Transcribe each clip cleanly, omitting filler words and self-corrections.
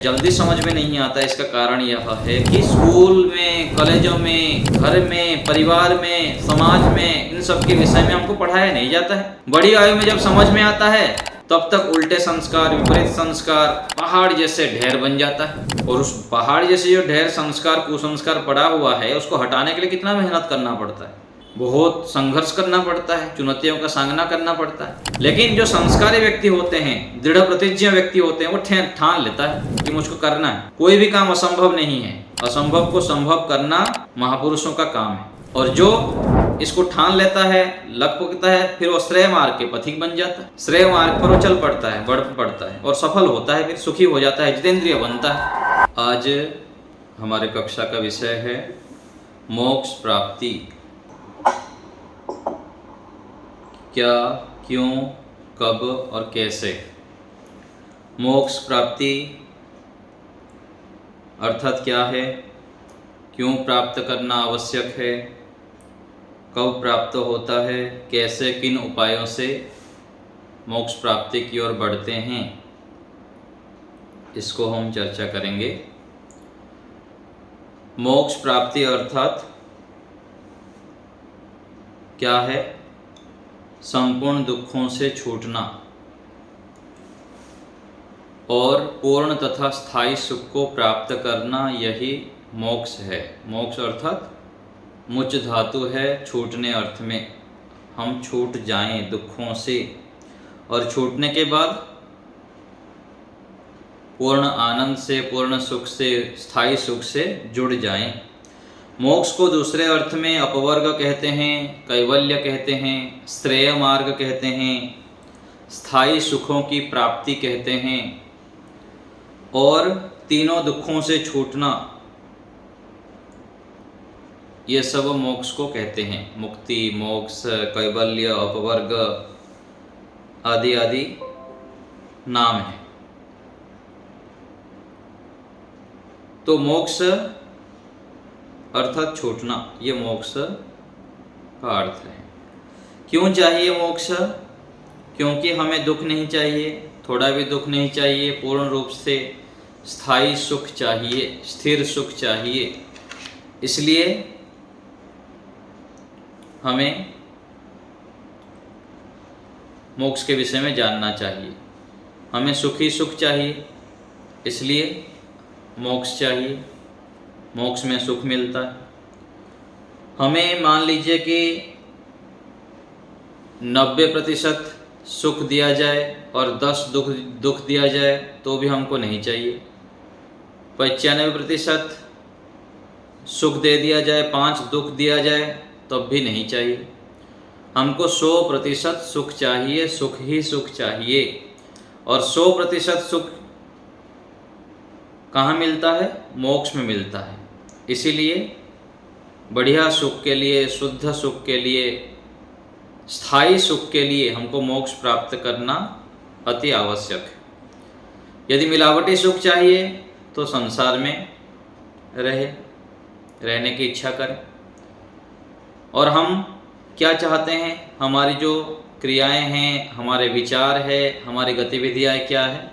जल्दी समझ में नहीं आता। इसका कारण यह है कि स्कूल में, कॉलेजों में, घर में, परिवार में, समाज में इन सब के विषय में हमको पढ़ाया नहीं जाता है। बड़ी आयु में जब समझ में आता है तब तक उल्टे संस्कार, विपरीत संस्कार पहाड़ जैसे ढेर बन जाता है। और उस पहाड़ जैसे जो ढेर संस्कार, कुसंस्कार पड़ा हुआ है, उसको हटाने के लिए कितना मेहनत करना पड़ता है, बहुत संघर्ष करना पड़ता है, चुनौतियों का सामना करना पड़ता है। लेकिन जो संस्कारी व्यक्ति होते हैं, दृढ़ प्रतिज्ञ व्यक्ति होते हैं, वो ठान लेता है कि मुझको करना है। कोई भी काम असंभव नहीं है, असंभव को संभव करना महापुरुषों का काम है। और जो इसको ठान लेता है, लग पकता है, फिर वो श्रेय मार्ग के पथिक बन जाता है। श्रेय मार्ग पर वो चल पड़ता है, बढ़ पड़ता है और सफल होता है, फिर सुखी हो जाता है, जितेंद्रिय बनता है। आज हमारे कक्षा का विषय है मोक्ष प्राप्ति। क्या, क्यों, कब और कैसे। मोक्ष प्राप्ति अर्थात क्या है, क्यों प्राप्त करना आवश्यक है, कब प्राप्त होता है, कैसे, किन उपायों से मोक्ष प्राप्ति की ओर बढ़ते हैं, इसको हम चर्चा करेंगे। मोक्ष प्राप्ति अर्थात क्या है, संपूर्ण दुखों से छूटना और पूर्ण तथा स्थायी सुख को प्राप्त करना, यही मोक्ष है। मोक्ष अर्थात मुच धातु है, छूटने अर्थ में। हम छूट जाएं दुखों से और छूटने के बाद पूर्ण आनंद से, पूर्ण सुख से, स्थायी सुख से जुड़ जाएं। मोक्ष को दूसरे अर्थ में अपवर्ग कहते हैं, कैवल्य कहते हैं, श्रेय मार्ग कहते हैं, स्थायी सुखों की प्राप्ति कहते हैं और तीनों दुखों से छूटना, ये सब मोक्ष को कहते हैं। मुक्ति, मोक्ष, कैवल्य, अपवर्ग आदि आदि नाम है। तो मोक्ष अर्थात छूटना, ये मोक्ष का अर्थ है। क्यों चाहिए मोक्ष? क्योंकि हमें दुख नहीं चाहिए, थोड़ा भी दुख नहीं चाहिए, पूर्ण रूप से स्थायी सुख चाहिए, स्थिर सुख चाहिए। इसलिए हमें मोक्ष के विषय में जानना चाहिए। हमें सुखी सुख चाहिए, इसलिए मोक्ष चाहिए, मोक्ष में सुख मिलता है। हमें मान लीजिए कि 90% सुख दिया जाए और 10 दुख दिया जाए तो भी हमको नहीं चाहिए। 95% सुख दे दिया जाए, 5 दुख दिया जाए तब भी नहीं चाहिए। हमको 100% सुख चाहिए, सुख ही सुख चाहिए। और 100% सुख कहाँ मिलता है? मोक्ष में मिलता है। इसीलिए बढ़िया सुख के लिए, शुद्ध सुख के लिए, स्थायी सुख के लिए हमको मोक्ष प्राप्त करना अति आवश्यक है। यदि मिलावटी सुख चाहिए तो संसार में रहने की इच्छा करें। और हम क्या चाहते हैं, हमारी जो क्रियाएं हैं, हमारे विचार है, हमारी गतिविधियाँ क्या है,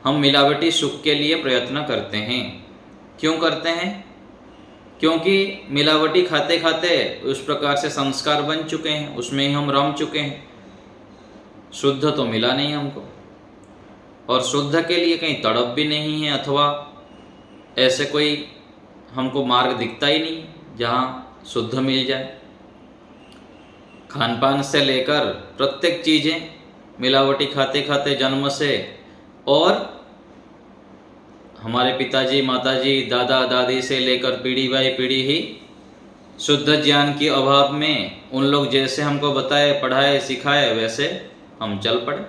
हम मिलावटी सुख के लिए प्रयत्न करते हैं। क्यों करते हैं? क्योंकि मिलावटी खाते खाते उस प्रकार से संस्कार बन चुके हैं, उसमें ही हम रम चुके हैं। शुद्ध तो मिला नहीं हमको, और शुद्ध के लिए कहीं तड़प भी नहीं है, अथवा ऐसे कोई हमको मार्ग दिखता ही नहीं जहाँ शुद्ध मिल जाए। खान पान से लेकर प्रत्येक चीज़ें मिलावटी खाते खाते जन्म से, और हमारे पिताजी, माताजी, दादा दादी से लेकर पीढ़ी बाई पीढ़ी ही शुद्ध ज्ञान के अभाव में उन लोग जैसे हमको बताए, पढ़ाए, सिखाए, वैसे हम चल पड़े।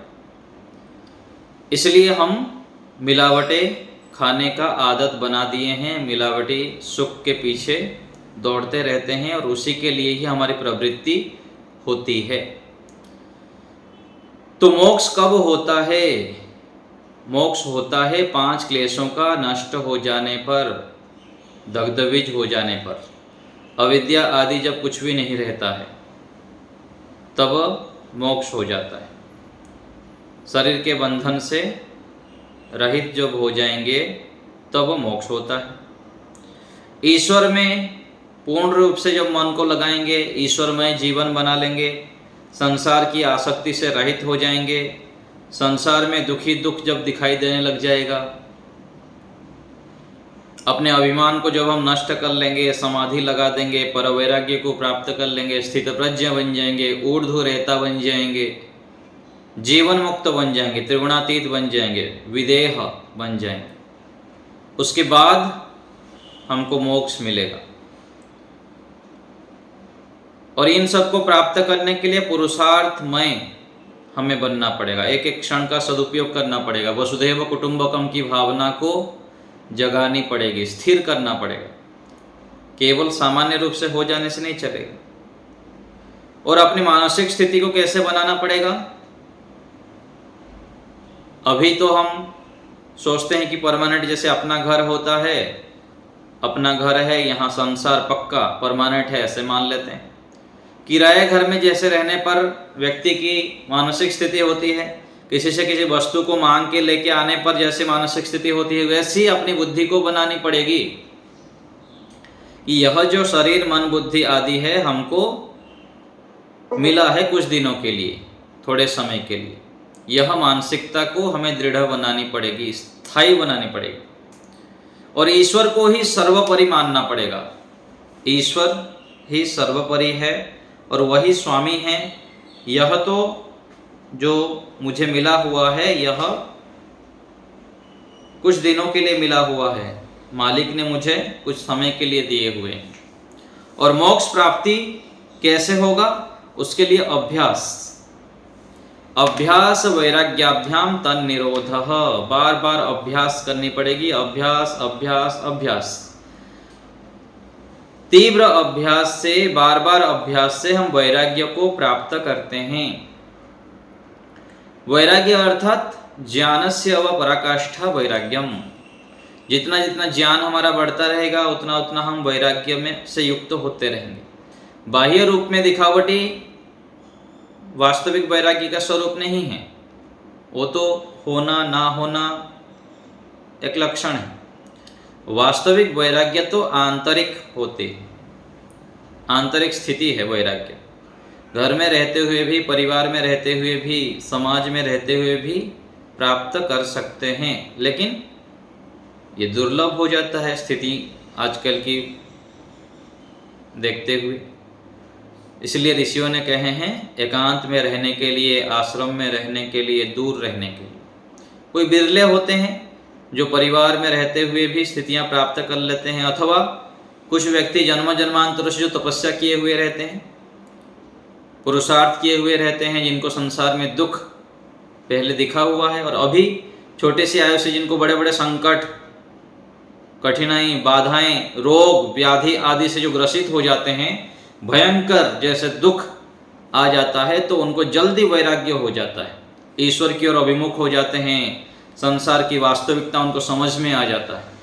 इसलिए हम मिलावटे खाने का आदत बना दिए हैं, मिलावटी सुख के पीछे दौड़ते रहते हैं और उसी के लिए ही हमारी प्रवृत्ति होती है। तो मोक्ष कब होता है? मोक्ष होता है 5 क्लेशों का नष्ट हो जाने पर, दग्धबीज हो जाने पर, अविद्या आदि जब कुछ भी नहीं रहता है तब मोक्ष हो जाता है। शरीर के बंधन से रहित जब हो जाएंगे तब मोक्ष होता है। ईश्वर में पूर्ण रूप से जब मन को लगाएंगे, ईश्वरमय जीवन बना लेंगे, संसार की आसक्ति से रहित हो जाएंगे, संसार में दुखी दुख जब दिखाई देने लग जाएगा, अपने अभिमान को जब हम नष्ट कर लेंगे, समाधि लगा देंगे, पर वैराग्य को प्राप्त कर लेंगे, स्थित प्रज्ञ बन जाएंगे, ऊर्ध्व रेता बन जाएंगे, जीवन मुक्त बन जाएंगे, त्रिगुणातीत बन जाएंगे, विदेह बन जाएंगे, उसके बाद हमको मोक्ष मिलेगा। और इन सब को प्राप्त करने के लिए पुरुषार्थमय हमें बनना पड़ेगा, एक एक क्षण का सदुपयोग करना पड़ेगा, वसुधैव कुटुंबकम की भावना को जगानी पड़ेगी, स्थिर करना पड़ेगा, केवल सामान्य रूप से हो जाने से नहीं चलेगा। और अपनी मानसिक स्थिति को कैसे बनाना पड़ेगा? अभी तो हम सोचते हैं कि परमानेंट जैसे अपना घर होता है, अपना घर है, यहाँ संसार पक्का परमानेंट है, ऐसे मान लेते हैं। किराए घर में जैसे रहने पर व्यक्ति की मानसिक स्थिति होती है, किसी से किसी वस्तु को मांग के लेके आने पर जैसे मानसिक स्थिति होती है, वैसी अपनी बुद्धि को बनानी पड़ेगी कि यह जो शरीर मन बुद्धि आदि है हमको मिला है कुछ दिनों के लिए, थोड़े समय के लिए, यह मानसिकता को हमें दृढ़ बनानी पड़ेगी, स्थायी बनानी पड़ेगी। और ईश्वर को ही सर्वोपरि मानना पड़ेगा, ईश्वर ही सर्वोपरि है और वही स्वामी है। यह तो जो मुझे मिला हुआ है यह कुछ दिनों के लिए मिला हुआ है, मालिक ने मुझे कुछ समय के लिए दिए हुए हैं। और मोक्ष प्राप्ति कैसे होगा? उसके लिए अभ्यास वैराग्याभ्याम तन निरोध, बार बार अभ्यास करनी पड़ेगी, अभ्यास अभ्यास अभ्यास, तीव्र अभ्यास से, बार बार अभ्यास से हम वैराग्य को प्राप्त करते हैं। वैराग्य अर्थात ज्ञानस्य व पराकाष्ठा वैराग्यम, जितना जितना ज्ञान हमारा बढ़ता रहेगा उतना उतना हम वैराग्य में से युक्त होते रहेंगे। बाह्य रूप में दिखावटी वास्तविक वैराग्य का स्वरूप नहीं है, वो तो होना ना होना एक लक्षण है। वास्तविक वैराग्य तो आंतरिक होते, आंतरिक स्थिति है वैराग्य। घर में रहते हुए भी, परिवार में रहते हुए भी, समाज में रहते हुए भी प्राप्त कर सकते हैं, लेकिन ये दुर्लभ हो जाता है स्थिति आजकल की देखते हुए। इसलिए ऋषियों ने कहे हैं एकांत में रहने के लिए, आश्रम में रहने के लिए, दूर रहने के लिए। कोई बिरले होते हैं जो परिवार में रहते हुए भी स्थितियां प्राप्त कर लेते हैं, अथवा कुछ व्यक्ति जन्म जन्मांतर से जो तपस्या किए हुए रहते हैं, पुरुषार्थ किए हुए रहते हैं, जिनको संसार में दुख पहले दिखा हुआ है और अभी छोटे से आयु से जिनको बड़े बड़े संकट, कठिनाई, बाधाएं, रोग, व्याधि आदि से जो ग्रसित हो जाते हैं, भयंकर जैसे दुख आ जाता है, तो उनको जल्दी वैराग्य हो जाता है, ईश्वर की ओर अभिमुख हो जाते हैं, संसार की वास्तविकता उनको समझ में आ जाता है।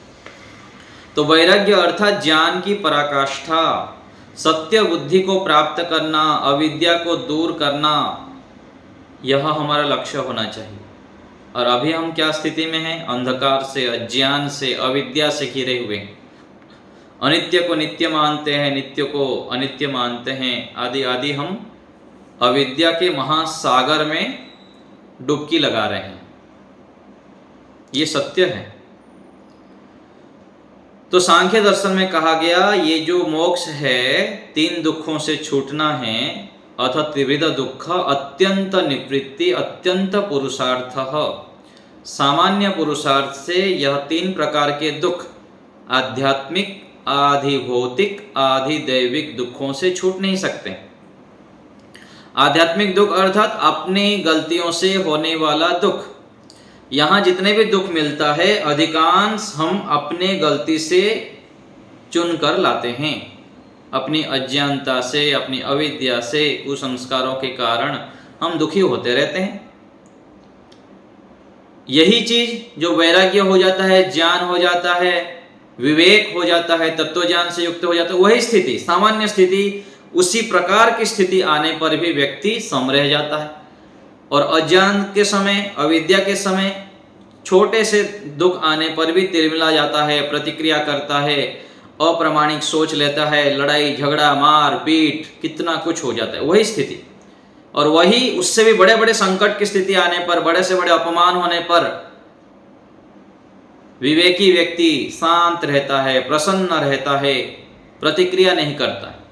तो वैराग्य अर्थात ज्ञान की पराकाष्ठा, सत्य बुद्धि को प्राप्त करना, अविद्या को दूर करना, यह हमारा लक्ष्य होना चाहिए। और अभी हम क्या स्थिति में हैं? अंधकार से, अज्ञान से, अविद्या से घिरे हुए हैं। अनित्य को नित्य मानते हैं, नित्य को अनित्य मानते हैं, आदि आदि हम अविद्या के महासागर में डुबकी लगा रहे हैं। ये सत्य है। तो सांख्य दर्शन में कहा गया ये जो मोक्ष है, तीन दुखों से छूटना है, अथ त्रिविध दुख अत्यंत निवृत्ति अत्यंत पुरुषार्थ। सामान्य पुरुषार्थ से यह तीन प्रकार के दुख, आध्यात्मिक, आधि भौतिक, आधि दैविक दुखों से छूट नहीं सकते। आध्यात्मिक दुख अर्थात अपनी गलतियों से होने वाला दुख। यहाँ जितने भी दुख मिलता है अधिकांश हम अपने गलती से चुन कर लाते हैं, अपनी अज्ञानता से, अपनी अविद्या से, कुसंस्कारों के कारण हम दुखी होते रहते हैं। यही चीज जो वैराग्य हो जाता है, ज्ञान हो जाता है, विवेक हो जाता है, तत्व ज्ञान से युक्त हो जाता है, वही स्थिति, सामान्य स्थिति, उसी प्रकार की स्थिति आने पर भी व्यक्ति सम रह जाता है। और अज्ञान के समय, अविद्या के समय छोटे से दुख आने पर भी तिलमिला जाता है, प्रतिक्रिया करता है, अप्रामाणिक सोच लेता है, लड़ाई झगड़ा मार पीट कितना कुछ हो जाता है। वही स्थिति, और वही उससे भी बड़े बड़े संकट की स्थिति आने पर, बड़े से बड़े अपमान होने पर विवेकी व्यक्ति शांत रहता है, प्रसन्न रहता है, प्रतिक्रिया नहीं करता है।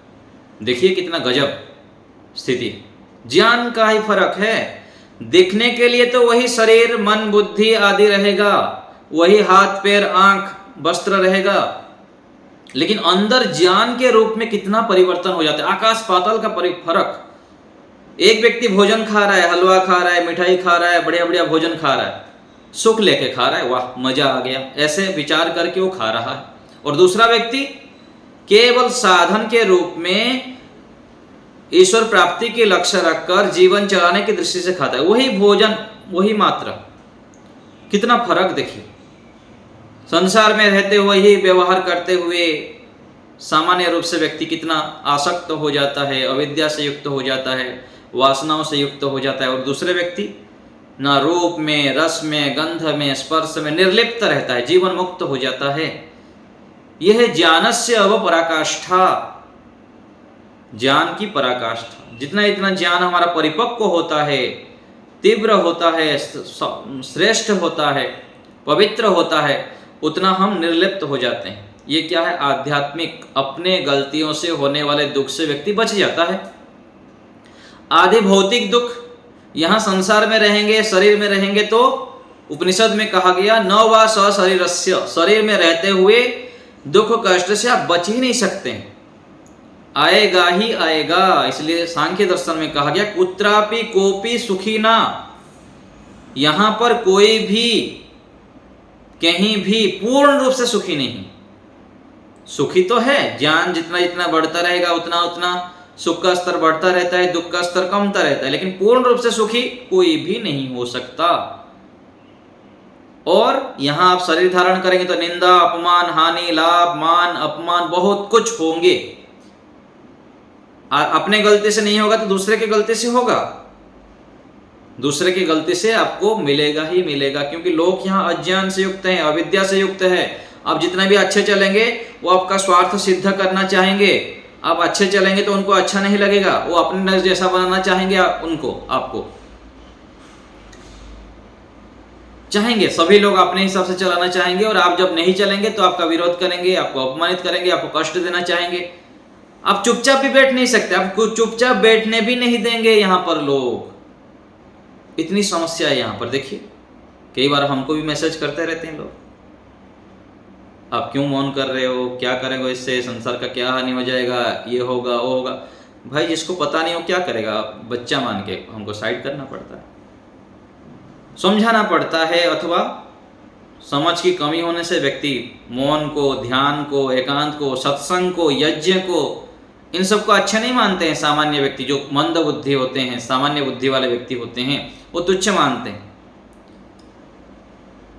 देखिए कितना गजब स्थिति। ज्ञान का ही फर्क है। दिखने के लिए तो वही शरीर मन बुद्धि आदि रहेगा, वही हाथ पैर आंख वस्त्र रहेगा, लेकिन अंदर ज्ञान के रूप में कितना परिवर्तन हो जाता है, आकाश पाताल का फर्क। एक व्यक्ति भोजन खा रहा है, हलवा खा रहा है, मिठाई खा रहा है, बढ़िया बढ़िया भोजन खा रहा है, सुख लेके खा रहा है, वाह मजा आ गया, ऐसे विचार करके वो खा रहा है। और दूसरा व्यक्ति केवल साधन के रूप में ईश्वर प्राप्ति के लक्ष्य रखकर जीवन चलाने की दृष्टि से खाता है, वही भोजन वही मात्रा, कितना फर्क देखिए। संसार में रहते हुए ही व्यवहार करते हुए सामान्य रूप से व्यक्ति कितना आसक्त हो जाता है, अविद्या से युक्त हो जाता है, वासनाओं से युक्त हो जाता है, और दूसरे व्यक्ति ना रूप में, रस में, गंध में, स्पर्श में निर्लिप्त रहता है, जीवन मुक्त हो जाता है। यह ज्ञानस्य अवपराकाष्ठा, ज्ञान की पराकाष्ठा। जितना जितना ज्ञान हमारा परिपक्व होता है, तीव्र होता है, श्रेष्ठ होता है, पवित्र होता है, उतना हम निर्लिप्त हो जाते हैं। ये क्या है? आध्यात्मिक, अपने गलतियों से होने वाले दुख से व्यक्ति बच जाता है। आदि भौतिक दुख, यहाँ संसार में रहेंगे, शरीर में रहेंगे, तो उपनिषद में कहा गया न वा स शरीरस्य, शरीर में रहते हुए दुख कष्ट से आप बच ही नहीं सकते, आएगा ही आएगा। इसलिए सांख्य दर्शन में कहा गया कुत्रापि कोपि सुखी ना, यहां पर कोई भी कहीं भी पूर्ण रूप से सुखी नहीं। सुखी तो है, ज्ञान जितना जितना बढ़ता रहेगा उतना उतना सुख का स्तर बढ़ता रहता है, दुख का स्तर कमता रहता है, लेकिन पूर्ण रूप से सुखी कोई भी नहीं हो सकता। और यहां आप शरीर धारण करेंगे तो निंदा अपमान हानि लाभ मान अपमान बहुत कुछ होंगे। अपने गलती से नहीं होगा तो दूसरे की गलती से होगा, दूसरे की गलती से आपको मिलेगा ही मिलेगा, क्योंकि लोग यहाँ अज्ञान से युक्त हैं, अविद्या से युक्त है। आप जितना भी अच्छे चलेंगे वो आपका स्वार्थ सिद्ध करना चाहेंगे। आप अच्छे चलेंगे तो उनको अच्छा नहीं लगेगा, वो अपने जैसा बनाना चाहेंगे उनको, आपको चाहेंगे। सभी लोग अपने हिसाब से चलाना चाहेंगे, और आप जब नहीं चलेंगे तो आपका विरोध करेंगे, आपको अपमानित करेंगे, आपको कष्ट देना चाहेंगे। आप चुपचाप भी बैठ नहीं सकते, आपको चुपचाप बैठने भी नहीं देंगे यहाँ पर लोग। इतनी समस्या है यहाँ पर। देखिए कई बार हमको भी मैसेज करते रहते हैं लोग, आप क्यों मौन कर रहे हो, क्या करेंगे इससे, संसार का क्या हानि हो जाएगा, ये होगा वो होगा। भाई जिसको पता नहीं हो क्या करेगा, बच्चा मान के हमको साइड करना पड़ता है, समझाना पड़ता है, अथवा समझ की कमी होने से व्यक्ति मौन को, ध्यान को, एकांत को, सत्संग को, यज्ञ को, इन सबको अच्छा नहीं मानते हैं। सामान्य व्यक्ति जो मंद बुद्धि होते हैं, सामान्य बुद्धि वाले व्यक्ति होते हैं, वो तुच्छ मानते हैं।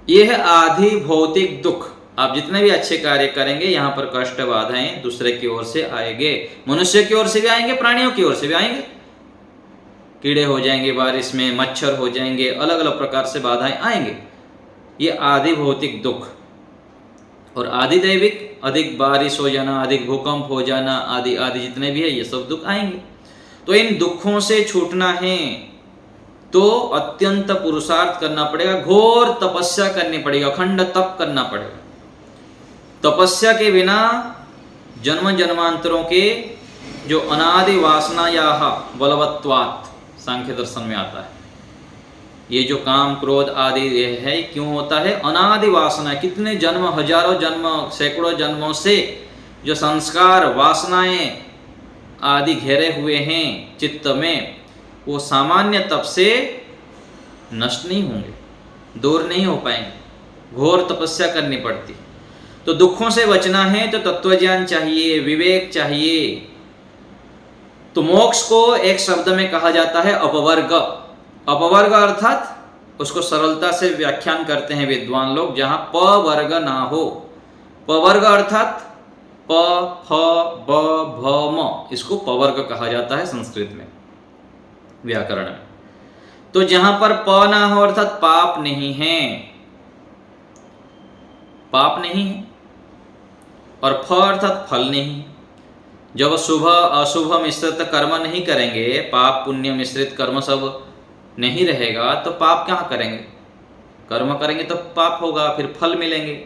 यह आधि भौतिक दुख, आप जितने भी अच्छे कार्य करेंगे यहाँ पर कष्ट बाधाएं दूसरे की ओर से आएंगे, मनुष्य की ओर से भी आएंगे, प्राणियों की ओर से भी आएंगे। कीड़े हो जाएंगे बारिश में, मच्छर हो जाएंगे, अलग अलग प्रकार से बाधाएं आएंगे। ये आधि भौतिक दुख। और आदि दैविक, अधिक बारिश हो जाना, अधिक भूकंप हो जाना, आदि आदि जितने भी है ये सब दुख आएंगे। तो इन दुखों से छूटना है तो अत्यंत पुरुषार्थ करना पड़ेगा, घोर तपस्या करनी पड़ेगी, अखंड तप करना पड़ेगा। तपस्या के बिना जन्म जन्मांतरों के जो अनादि वासना या बलवत्वात् सांख्य दर्शन में आता है, ये जो काम क्रोध आदि ये है, क्यों होता है? अनादि वासना, कितने जन्म, हजारों जन्म, सैकड़ों जन्मों से जो संस्कार वासनाएं आदि घेरे हुए हैं चित्त में, वो सामान्य तप से नष्ट नहीं होंगे, दूर नहीं हो पाएंगे, घोर तपस्या करनी पड़ती। तो दुखों से बचना है तो तत्वज्ञान चाहिए, विवेक चाहिए। तो मोक्ष को एक शब्द में कहा जाता है अपवर्ग। अपवर्ग अर्थात उसको सरलता से व्याख्यान करते हैं विद्वान लोग, जहां प वर्ग ना हो। पवर्ग अर्थात प फ ब भ म, इसको पवर्ग कहा जाता है संस्कृत में, व्याकरण में। तो जहां पर प ना हो अर्थात पाप नहीं है, पाप नहीं है, और फ अर्थात फल नहीं है। जब शुभ अशुभ मिश्रित कर्म नहीं करेंगे, पाप पुण्य मिश्रित कर्म सब नहीं रहेगा, तो पाप कहाँ करेंगे? कर्म करेंगे तो पाप होगा, फिर फल मिलेंगे,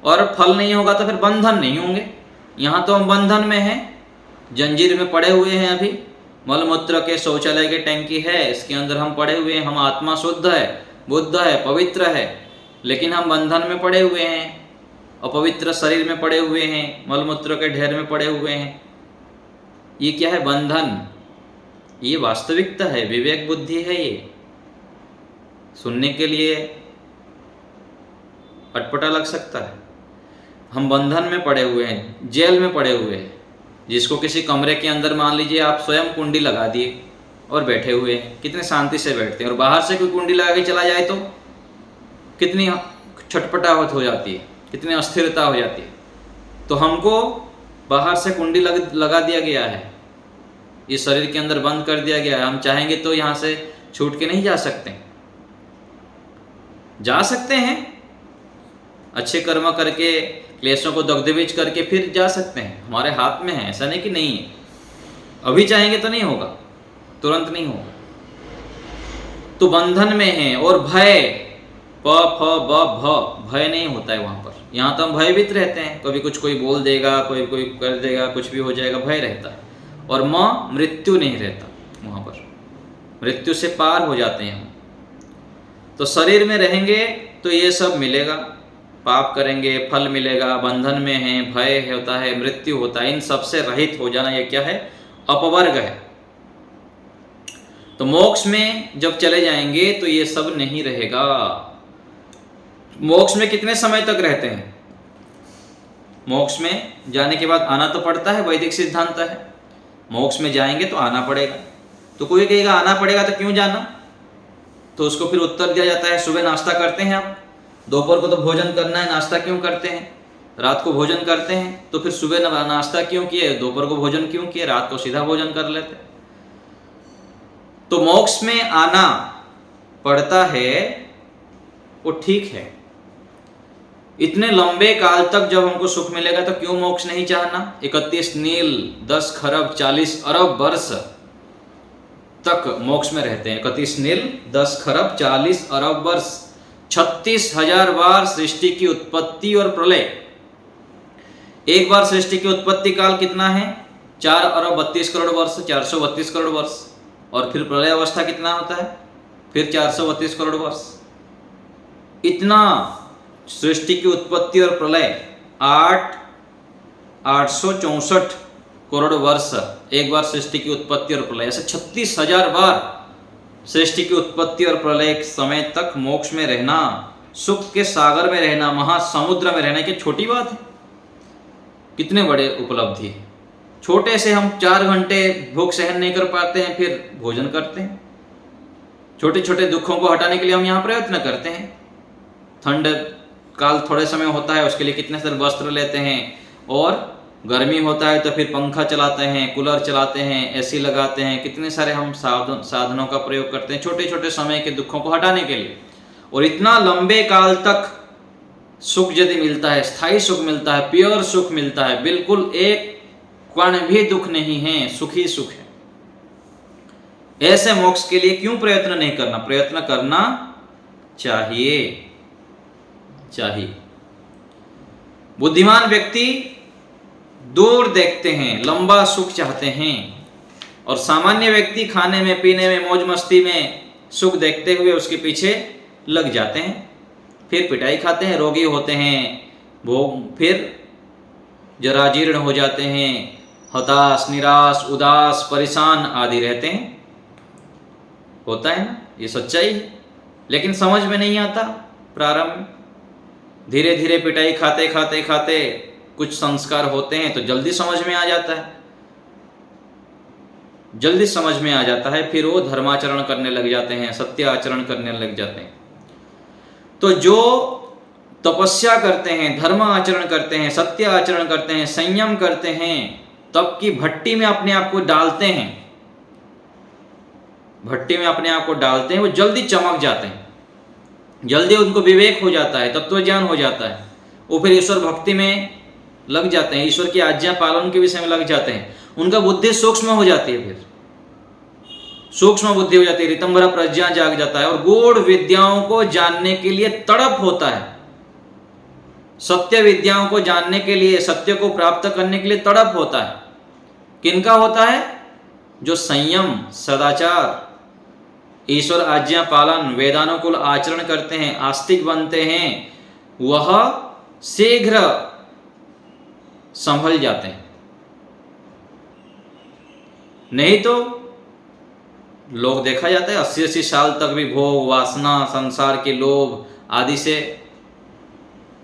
और फल नहीं होगा तो फिर बंधन नहीं होंगे। यहाँ तो हम बंधन में हैं, जंजीर में पड़े हुए हैं। अभी मलमूत्र के शौचालय की टंकी है, इसके अंदर हम पड़े हुए हैं। हम आत्मा शुद्ध है, बुद्ध है, पवित्र है, लेकिन हम बंधन में पड़े हुए हैं, अपवित्र शरीर में पड़े हुए हैं, मलमूत्र के ढेर में पड़े हुए हैं। ये क्या है? बंधन। ये वास्तविकता है, विवेक बुद्धि है। ये सुनने के लिए अटपटा लग सकता है। हम बंधन में पड़े हुए हैं, जेल में पड़े हुए हैं, जिसको किसी कमरे के अंदर मान लीजिए आप स्वयं कुंडी लगा दिए और बैठे हुए हैं, कितने शांति से बैठते हैं, और बाहर से कोई कुंडी लगा के चला जाए तो कितनी छटपटाहट हो जाती है, कितनी अस्थिरता हो जाती है। तो हमको बाहर से कुंडी लगा दिया गया है, इस शरीर के अंदर बंद कर दिया गया है। हम चाहेंगे तो यहाँ से छूट के नहीं जा सकते। जा सकते हैं, अच्छे कर्म करके, क्लेशों को दग्धबीज करके फिर जा सकते हैं, हमारे हाथ में है, ऐसा नहीं कि नहीं है। अभी चाहेंगे तो नहीं होगा, तुरंत नहीं होगा। तो बंधन में है। और भय, प फ ब भ, भय नहीं होता है वहां पर। यहाँ तो हम भयभीत रहते हैं, कभी कुछ कोई बोल देगा, कोई कोई कर देगा, कुछ भी हो जाएगा, भय रहता है। और म, मृत्यु नहीं रहता वहां पर, मृत्यु से पार हो जाते हैं हम। तो शरीर में रहेंगे तो ये सब मिलेगा, पाप करेंगे फल मिलेगा, बंधन में है, भय होता है, मृत्यु होता है। इन सब से रहित हो जाना, ये क्या है? अपवर्ग है। तो मोक्ष में जब चले जाएंगे तो ये सब नहीं रहेगा। मोक्ष में कितने समय तक रहते हैं? मोक्ष में जाने के बाद आना तो पड़ता है, वैदिक सिद्धांत है। मोक्ष में जाएंगे तो आना पड़ेगा। तो कोई कहेगा आना पड़ेगा तो क्यों जाना? तो उसको फिर उत्तर दिया जाता है, सुबह नाश्ता करते हैं आप, दोपहर को तो भोजन करना है, नाश्ता क्यों करते हैं? रात को भोजन करते हैं, तो फिर सुबह नाश्ता क्यों किए, दोपहर को भोजन क्यों किए, रात को सीधा भोजन कर लेते। तो मोक्ष में आना पड़ता है, वो ठीक है। इतने लंबे काल तक जब हमको सुख मिलेगा तो क्यों मोक्ष नहीं चाहना? 31 नील 10 खरब 40 अरब वर्ष तक मोक्ष में रहते हैं। 31 नील 10 खरब 40 अरब वर्ष, 36,000 बार सृष्टि की उत्पत्ति और प्रलय। एक बार सृष्टि की उत्पत्ति काल कितना है? 4 अरब 32 करोड़ वर्ष, 432 करोड़ वर्ष। और फिर प्रलय अवस्था कितना होता है? फिर 432 करोड़ वर्ष। इतना सृष्टि की उत्पत्ति और प्रलय 864 करोड़ वर्ष एक बार सृष्टि की उत्पत्ति और प्रलय। ऐसे 36,000 बार सृष्टि की उत्पत्ति और प्रलय के समय तक मोक्ष में रहना, सुख के सागर में रहना, महासमुद्र में रहना, की छोटी बात है? कितने बड़े उपलब्धि है। छोटे से हम 4 घंटे भूख सहन नहीं कर पाते हैं, फिर भोजन करते हैं। छोटे छोटे दुखों को हटाने के लिए हम यहाँ प्रयत्न करते हैं। ठंड काल थोड़े समय होता है, उसके लिए कितने सारे वस्त्र लेते हैं, और गर्मी होता है तो फिर पंखा चलाते हैं, कूलर चलाते हैं, एसी लगाते हैं, कितने सारे हम साधनों का प्रयोग करते हैं छोटे छोटे समय के दुखों को हटाने के लिए। और इतना लंबे काल तक सुख यदि मिलता है, स्थायी सुख मिलता है, प्योर सुख मिलता है, बिल्कुल एक कण भी दुख नहीं है, सुखी सुख है। ऐसे मोक्ष के लिए क्यों प्रयत्न नहीं करना? प्रयत्न करना चाहिए। बुद्धिमान व्यक्ति दूर देखते हैं, लंबा सुख चाहते हैं, और सामान्य व्यक्ति खाने में, पीने में, मौज मस्ती में सुख देखते हुए उसके पीछे लग जाते हैं। फिर पिटाई खाते हैं, रोगी होते हैं, फिर जराजीर्ण हो जाते हैं, हताश, निराश, उदास, परेशान आदि रहते हैं। होता है ना, ये सच्चाई है। लेकिन समझ में नहीं आता प्रारंभ में। धीरे धीरे पिटाई खाते खाते खाते कुछ संस्कार होते हैं तो जल्दी समझ में आ जाता है, जल्दी समझ में आ जाता है। फिर वो धर्माचरण करने लग जाते हैं, सत्य आचरण करने लग जाते हैं। तो जो तपस्या करते हैं, धर्म आचरण करते हैं, सत्य आचरण करते हैं, संयम करते हैं, तप की भट्टी में अपने आप को डालते हैं, भट्टी में अपने आप को डालते हैं, वो जल्दी चमक जाते हैं, जल्दी उनको विवेक हो जाता है, तत्व ज्ञान हो जाता है। वो फिर ईश्वर भक्ति में लग जाते हैं, ईश्वर की आज्ञा पालन के विषय में लग जाते हैं, उनका बुद्धि सूक्ष्म हो जाती है, फिर सूक्ष्म बुद्धि हो जाती है, ऋतंभरा प्रज्ञा जाग जाता है और गूढ़ विद्याओं को जानने के लिए तड़प होता है, सत्य विद्याओं को जानने के लिए, सत्य को प्राप्त करने के लिए तड़प होता है। किनका होता है? जो संयम, सदाचार, ईश्वर आज्ञा पालन, वेदानुकूल आचरण करते हैं, आस्तिक बनते हैं, वह शीघ्र संभल जाते हैं। नहीं तो लोग देखा जाता है 80-80 साल तक भी भोग, वासना, संसार के लोभ आदि से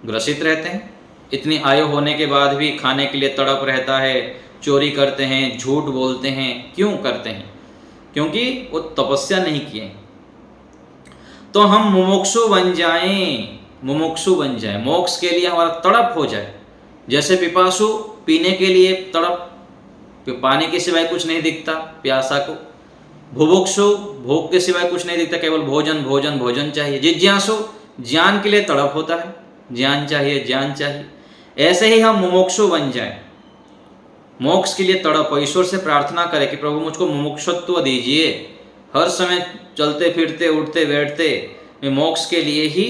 ग्रसित रहते हैं। इतनी आयु होने के बाद भी खाने के लिए तड़प रहता है, चोरी करते हैं, झूठ बोलते हैं। क्यों करते हैं? क्योंकि वो तपस्या नहीं किए। तो हम मुमुक्षु बन जाएं, मुमुक्षु बन जाएं, मोक्ष के लिए हमारा तड़प हो जाए। जैसे पिपासु पीने के लिए तड़प, पानी के सिवाय कुछ नहीं दिखता प्यासा को। भुभुक्षु भोग के सिवाय कुछ नहीं दिखता, केवल भोजन भोजन भोजन चाहिए। जिज्ञासु ज्ञान के लिए तड़प होता है, ज्ञान चाहिए ज्ञान चाहिए। ऐसे ही हम मुमुक्षु बन जाएं, मोक्ष के लिए तड़प हो, ईश्वर से प्रार्थना करें कि प्रभु मुझको मुमुक्षुत्व दीजिए, हर समय चलते फिरते उठते बैठते मैं मोक्ष के लिए ही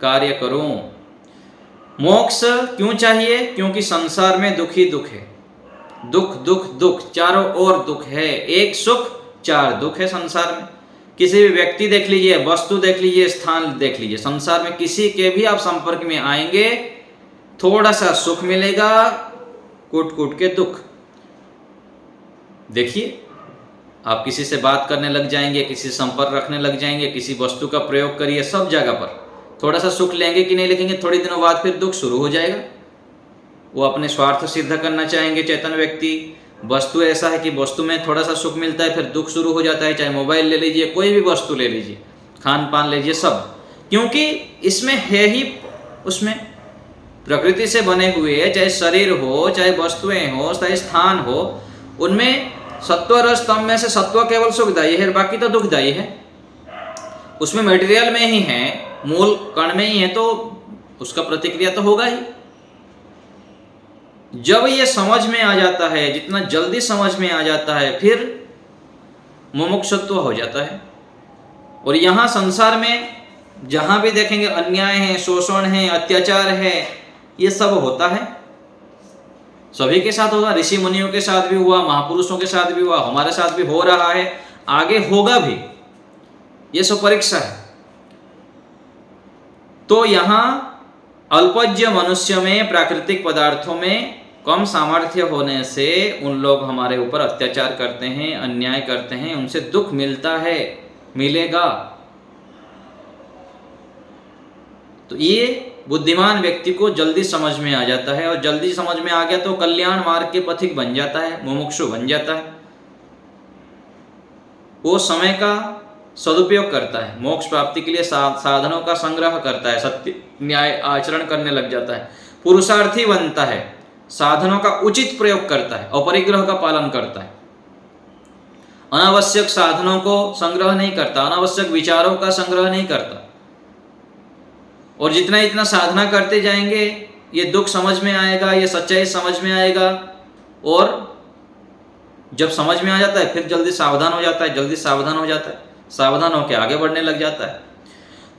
कार्य करूं। मोक्ष क्यों चाहिए? क्योंकि संसार में दुख ही दुख है, दुख दुख दुख, चारों ओर दुख है। एक सुख चार दुख है संसार में। किसी भी व्यक्ति देख लीजिए, वस्तु देख लीजिए, स्थान देख लीजिए, संसार में किसी के भी आप संपर्क में आएंगे, थोड़ा सा सुख मिलेगा, कूट कूट के दुख। देखिए, आप किसी से बात करने लग जाएंगे, किसी से संपर्क रखने लग जाएंगे, किसी वस्तु का प्रयोग करिए, सब जगह पर थोड़ा सा सुख लेंगे कि नहीं लेंगे, थोड़ी दिनों बाद फिर दुख शुरू हो जाएगा। वो अपने स्वार्थ सिद्ध करना चाहेंगे चेतन व्यक्ति। वस्तु ऐसा है कि वस्तु में थोड़ा सा सुख मिलता है, फिर दुख शुरू हो जाता है। चाहे मोबाइल ले लीजिए, कोई भी वस्तु ले लीजिए, खान पान लीजिए, सब, क्योंकि इसमें है ही, उसमें प्रकृति से बने हुए, चाहे शरीर हो, चाहे वस्तुएं हो, चाहे स्थान हो, उनमें सत्व रस तम में से सत्व केवल सुखदायी है, बाकी तो दुखदायी है। उसमें मटेरियल में ही है, मूल कण में ही है, तो उसका प्रतिक्रिया तो होगा ही। जब ये समझ में आ जाता है, जितना जल्दी समझ में आ जाता है, फिर मुमुक्षुत्व हो जाता है। और यहाँ संसार में जहाँ भी देखेंगे अन्याय है, शोषण है, अत्याचार है, ये सब होता है, सभी के साथ होगा। ऋषि मुनियों के साथ भी हुआ, महापुरुषों के साथ भी हुआ, हमारे साथ भी हो रहा है, आगे होगा भी। ये सब परीक्षा है। तो यहाँ अल्पज्य मनुष्य में, प्राकृतिक पदार्थों में कम सामर्थ्य होने से उन लोग हमारे ऊपर अत्याचार करते हैं, अन्याय करते हैं, उनसे दुख मिलता है, मिलेगा। तो ये बुद्धिमान व्यक्ति को जल्दी समझ में आ जाता है, और जल्दी समझ में आ गया तो कल्याण मार्ग के पथिक बन जाता है, मुमुक्षु बन जाता है। वो समय का सदुपयोग करता है, मोक्ष प्राप्ति के लिए साधनों का संग्रह करता है, सत्य न्याय आचरण करने लग जाता है, पुरुषार्थी बनता है, साधनों का उचित प्रयोग करता है, अपरिग्रह का पालन करता है, अनावश्यक साधनों को संग्रह नहीं करता, अनावश्यक विचारों का संग्रह नहीं करता। और जितना इतना साधना करते जाएंगे, ये दुख समझ में आएगा, ये सच्चाई समझ में आएगा, और जब समझ में आ जाता है फिर जल्दी सावधान हो जाता है, जल्दी सावधान हो जाता है, सावधान होकर आगे बढ़ने लग जाता है।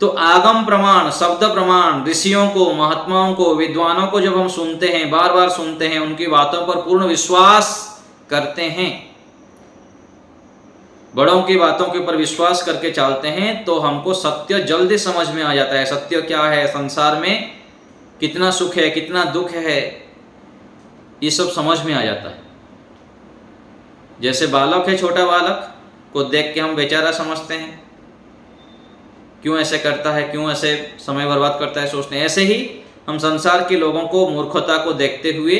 तो आगम प्रमाण, शब्द प्रमाण, ऋषियों को, महात्माओं को, विद्वानों को जब हम सुनते हैं, बार बार सुनते हैं, उनकी बातों पर पूर्ण विश्वास करते हैं, बड़ों की बातों के ऊपर विश्वास करके चलते हैं, तो हमको सत्य जल्दी समझ में आ जाता है। सत्य क्या है, संसार में कितना सुख है, कितना दुख है, ये सब समझ में आ जाता है। जैसे बालक है, छोटा बालक को देख के हम बेचारा समझते हैं, क्यों ऐसे करता है, क्यों ऐसे समय बर्बाद करता है, सोचते हैं। ऐसे ही हम संसार के लोगों को, मूर्खता को देखते हुए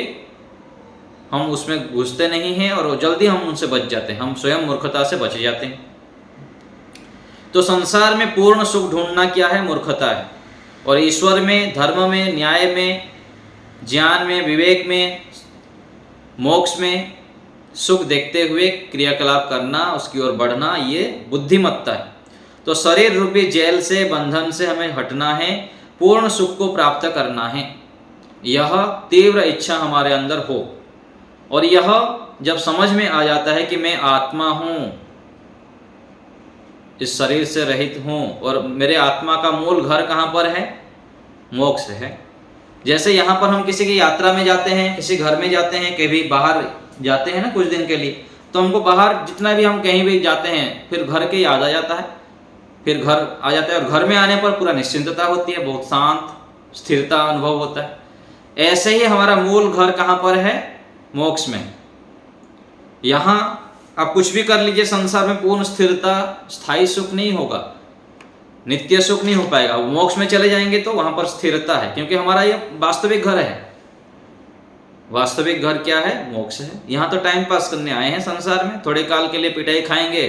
हम उसमें घुसते नहीं हैं, और जल्दी हम उनसे बच जाते हैं, हम स्वयं मूर्खता से बच जाते हैं। तो संसार में पूर्ण सुख ढूंढना क्या है? मूर्खता है। और ईश्वर में, धर्म में, न्याय में, ज्ञान में, विवेक में, मोक्ष में सुख देखते हुए क्रियाकलाप करना, उसकी ओर बढ़ना, ये बुद्धिमत्ता है। तो शरीर रूपी जेल से, बंधन से हमें हटना है, पूर्ण सुख को प्राप्त करना है। यह तीव्र इच्छा हमारे अंदर हो, और यह जब समझ में आ जाता है कि मैं आत्मा हूँ, इस शरीर से रहित हूँ, और मेरे आत्मा का मूल घर कहाँ पर है? मोक्ष है। जैसे यहाँ पर हम किसी की यात्रा में जाते हैं, किसी घर में जाते हैं, कभी बाहर जाते हैं ना कुछ दिन के लिए, तो हमको बाहर जितना भी हम कहीं भी जाते हैं फिर घर के याद आ जाता है, फिर घर आ जाता है, और घर में आने पर पूरा निश्चिंतता होती है, बहुत शांत स्थिरता अनुभव होता है। ऐसे ही हमारा मूल घर कहाँ पर है? मोक्ष में। यहाँ आप कुछ भी कर लीजिए, संसार में पूर्ण स्थिरता, स्थायी सुख नहीं होगा, नित्य सुख नहीं हो पाएगा। मोक्ष में चले जाएंगे तो वहां पर स्थिरता है, क्योंकि हमारा ये वास्तविक घर है। वास्तविक घर क्या है? मोक्ष है। यहाँ तो टाइम पास करने आए हैं संसार में, थोड़े काल के लिए पिटाई खाएंगे,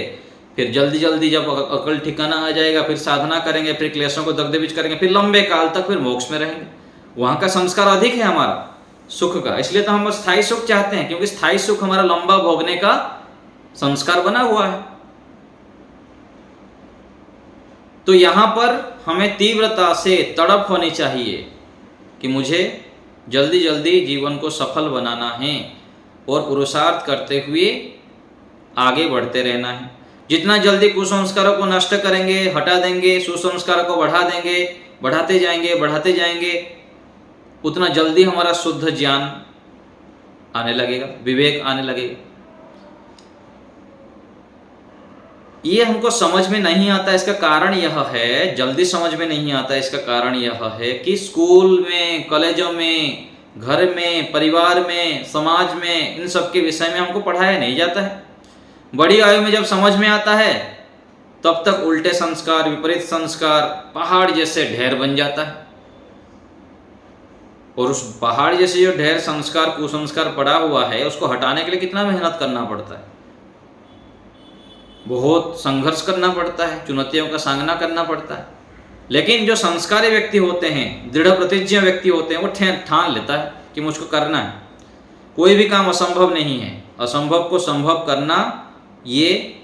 फिर जल्दी जल्दी जब अकल ठिकाना आ जाएगा फिर साधना करेंगे, फिर क्लेशों को दग्धबीज करेंगे, फिर लंबे काल तक फिर मोक्ष में रहेंगे। वहां का संस्कार अधिक है हमारा सुख का, इसलिए तो हम स्थायी सुख चाहते हैं, क्योंकि स्थायी सुख हमारा लंबा भोगने का संस्कार बना हुआ है। तो यहां पर हमें तीव्रता से तड़प होनी चाहिए कि मुझे जल्दी जल्दी जीवन को सफल बनाना है, और पुरुषार्थ करते हुए आगे बढ़ते रहना है। जितना जल्दी कुसंस्कारों को नष्ट करेंगे, हटा देंगे, सुसंस्कारों को बढ़ा देंगे, बढ़ाते जाएंगे, उतना जल्दी हमारा शुद्ध ज्ञान आने लगेगा, विवेक आने लगेगा। ये हमको समझ में नहीं आता, इसका कारण यह है, जल्दी समझ में नहीं आता, इसका कारण यह है कि स्कूल में, कॉलेजों में, घर में, परिवार में, समाज में, इन सब के विषय में हमको पढ़ाया नहीं जाता है। बड़ी आयु में जब समझ में आता है तब तक उल्टे संस्कार, विपरीत संस्कार पहाड़ जैसे ढेर बन जाता है, और उस पहाड़ जैसे जो ढेर संस्कार, कुसंस्कार पड़ा हुआ है, उसको हटाने के लिए कितना मेहनत करना पड़ता है, बहुत संघर्ष करना पड़ता है, चुनौतियों का सामना करना पड़ता है। लेकिन जो संस्कारी व्यक्ति होते हैं, दृढ़ प्रतिज्ञ व्यक्ति होते हैं, वो ठान लेता है कि मुझको करना है। कोई भी काम असंभव नहीं है, असंभव को संभव करना ये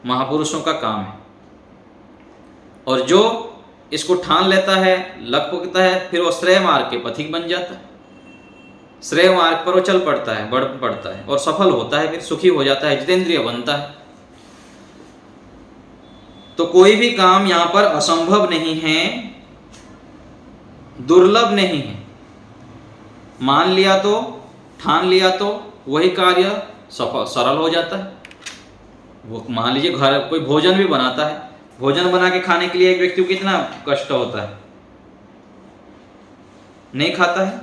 महापुरुषों का काम है। और जो इसको ठान लेता है, लग पकता है, फिर वो श्रेय मार्ग के पथिक बन जाता है, श्रेय मार्ग पर वो चल पड़ता है, बढ़ पड़ता है और सफल होता है, फिर सुखी हो जाता है, जितेंद्रिय बनता है। तो कोई भी काम यहाँ पर असंभव नहीं है, दुर्लभ नहीं है। मान लिया तो, ठान लिया तो वही कार्य सफल सरल हो जाता है। वो मान लीजिए घर कोई भोजन भी बनाता है, भोजन बना के खाने के लिए एक व्यक्ति को कितना कष्ट होता है, नहीं खाता है,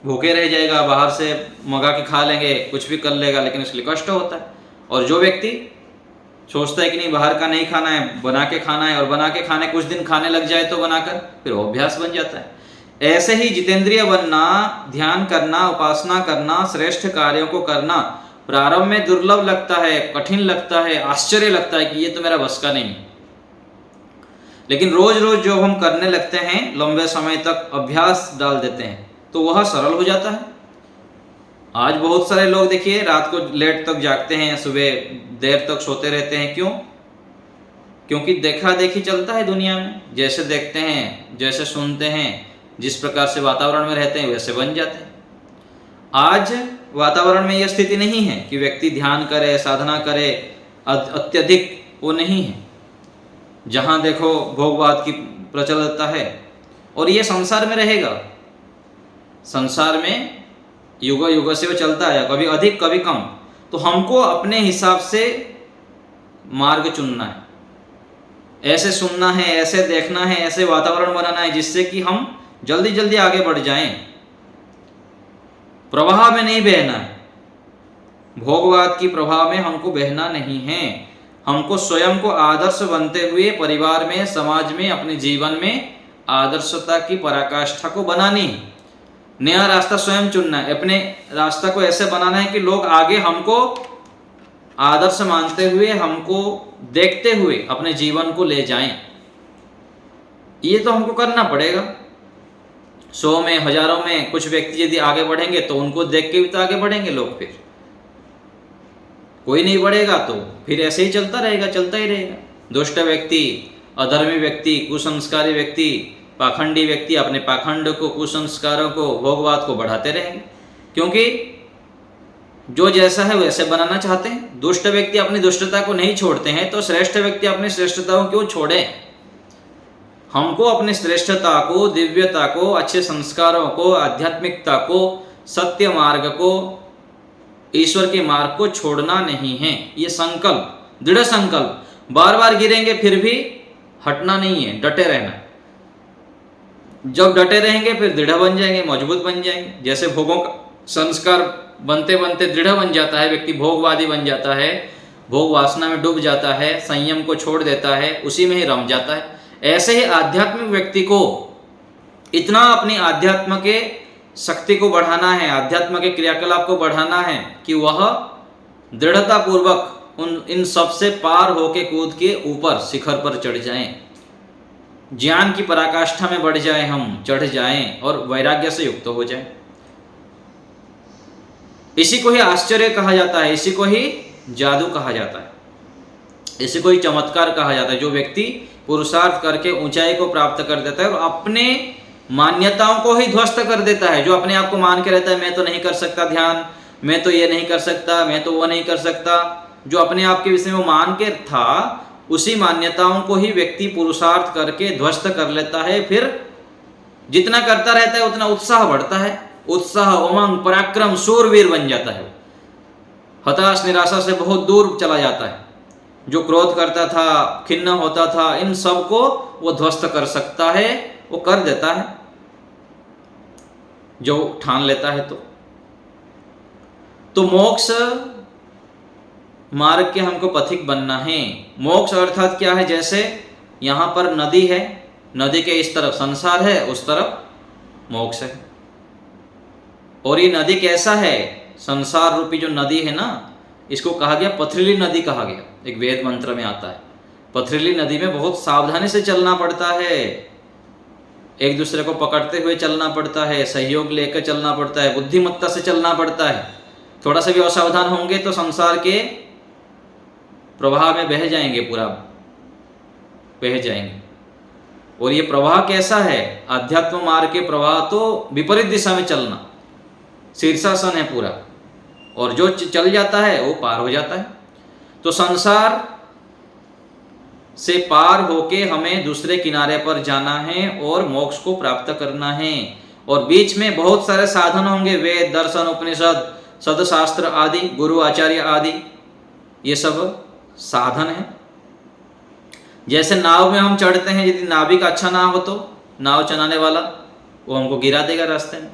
भूखे रह जाएगा, बाहर से मंगा के खा लेंगे, कुछ भी कर लेगा, लेकिन इसके लिए कष्ट होता है। और जो व्यक्ति सोचता है कि नहीं बाहर का नहीं खाना है, बना के खाना है, और बना के खाने कुछ दिन खाने लग जाए तो बनाकर, फिर वो अभ्यास बन जाता है। ऐसे ही जितेंद्रिय बनना, ध्यान करना, उपासना करना, श्रेष्ठ कार्यों को करना प्रारंभ में दुर्लभ लगता है, कठिन लगता है, आश्चर्य लगता है कि ये तो मेरा बस का नहीं। लेकिन रोज रोज जो हम करने लगते हैं, लंबे समय तक अभ्यास डाल देते हैं, तो वह सरल हो जाता है। आज बहुत सारे लोग देखिए रात को लेट तक जागते हैं, सुबह देर तक सोते रहते हैं। क्यों? क्योंकि देखा देखी चलता है दुनिया में, जैसे देखते हैं, जैसे सुनते हैं, जिस प्रकार से वातावरण में रहते हैं वैसे बन जाते हैं। आज वातावरण में यह स्थिति नहीं है कि व्यक्ति ध्यान करे, साधना करे, अत्यधिक वो नहीं है। जहाँ देखो भोगवाद की प्रचलितता है, और ये संसार में रहेगा। संसार में युग युग से वो चलता है, कभी अधिक कभी कम। तो हमको अपने हिसाब से मार्ग चुनना है, ऐसे सुनना है, ऐसे देखना है, ऐसे वातावरण बनाना है जिससे कि हम जल्दी जल्दी आगे बढ़ जाएं। प्रवाह में नहीं बहना है, भोगवाद की प्रवाह में हमको बहना नहीं है। हमको स्वयं को आदर्श बनते हुए परिवार में, समाज में, अपने जीवन में आदर्शता की पराकाष्ठा को बनानी है। नया रास्ता स्वयं चुनना है, अपने रास्ता को ऐसे बनाना है कि लोग आगे हमको आदर्श मानते हुए, हमको देखते हुए अपने जीवन को ले जाएं। ये तो हमको करना पड़ेगा। 100 में, हजारों में कुछ व्यक्ति यदि आगे बढ़ेंगे तो उनको देख के भी तो आगे बढ़ेंगे लोग। फिर कोई नहीं बढ़ेगा तो फिर ऐसे ही चलता रहेगा, चलता ही रहेगा। दुष्ट व्यक्ति, अधर्मी व्यक्ति, कुसंस्कारी व्यक्ति पाखंडी व्यक्ति अपने पाखंड को, कुसंस्कारों को, भोगवाद को बढ़ाते रहेंगे, क्योंकि जो जैसा है वैसे बनाना चाहते हैं। दुष्ट व्यक्ति अपनी दुष्टता को नहीं छोड़ते हैं, तो श्रेष्ठ व्यक्ति अपनी श्रेष्ठताओं क्यों छोड़े। हमको अपनी श्रेष्ठता को, दिव्यता को, अच्छे संस्कारों को, आध्यात्मिकता को, सत्य मार्ग को, ईश्वर के मार्ग को छोड़ना नहीं है। ये संकल्प, दृढ़ संकल्प, बार बार गिरेंगे फिर भी हटना नहीं है, डटे रहना। जब डटे रहेंगे फिर दृढ़ बन जाएंगे, मजबूत बन जाएंगे। जैसे भोगों का संस्कार बनते बनते दृढ़ बन जाता है, व्यक्ति भोगवादी बन जाता है, भोग वासना में डूब जाता है, संयम को छोड़ देता है, उसी में ही रम जाता है। ऐसे ही आध्यात्मिक व्यक्ति को इतना अपनी आध्यात्म के शक्ति को बढ़ाना है, आध्यात्म के क्रियाकलाप को बढ़ाना है कि वह दृढ़ता पूर्वक इन सबसे पार होके कूद के ऊपर शिखर पर चढ़ जाएं, ज्ञान की पराकाष्ठा में बढ़ जाएं, हम चढ़ जाएं और वैराग्य से युक्त हो जाएं। इसी को ही आश्चर्य कहा जाता है, इसी को ही जादू कहा जाता है, इसी को ही चमत्कार कहा जाता है। जो व्यक्ति पुरुषार्थ करके ऊंचाई को प्राप्त कर देता है और अपने मान्यताओं को ही ध्वस्त कर देता है, जो अपने आप को मान के रहता है, मैं तो नहीं कर सकता ध्यान, मैं तो ये नहीं कर सकता, मैं तो वो नहीं कर सकता, जो अपने आप के विषय में मान के था, उसी मान्यताओं को ही व्यक्ति पुरुषार्थ करके ध्वस्त कर लेता है। फिर जितना करता रहता है उतना उत्साह बढ़ता है, उत्साह, उमंग, पराक्रम, शूरवीर बन जाता है। हताश, निराशा से बहुत दूर चला जाता है। जो क्रोध करता था, खिन्न होता था, इन सब को वो ध्वस्त कर सकता है, वो कर देता है जो ठान लेता है। तो मोक्ष मार्ग के हमको पथिक बनना है। मोक्ष अर्थात क्या है, जैसे यहाँ पर नदी है, नदी के इस तरफ संसार है, उस तरफ मोक्ष है। और ये नदी कैसा है, संसार रूपी जो नदी है ना, इसको कहा गया पथरीली नदी कहा गया, एक वेद मंत्र में आता है। पथरीली नदी में बहुत सावधानी से चलना पड़ता है, एक दूसरे को पकड़ते हुए चलना पड़ता है, सहयोग लेकर चलना पड़ता है, बुद्धिमत्ता से चलना पड़ता है। थोड़ा सा भी असावधान होंगे तो संसार के प्रवाह में बह जाएंगे, पूरा बह जाएंगे। और ये प्रवाह कैसा है, आध्यात्म मार्ग के प्रवाह तो विपरीत दिशा में चलना, शीर्षासन है पूरा, और जो चल जाता है वो पार हो जाता है। तो संसार से पार होके हमें दूसरे किनारे पर जाना है और मोक्ष को प्राप्त करना है। और बीच में बहुत सारे साधन होंगे, वेद, दर्शन, उपनिषद, सदशास्त्र आदि, गुरु आचार्य आदि, ये सब साधन है। जैसे नाव में हम चढ़ते हैं, यदि नाविक अच्छा ना हो तो नाव चलाने वाला वो हमको गिरा देगा रास्ते में।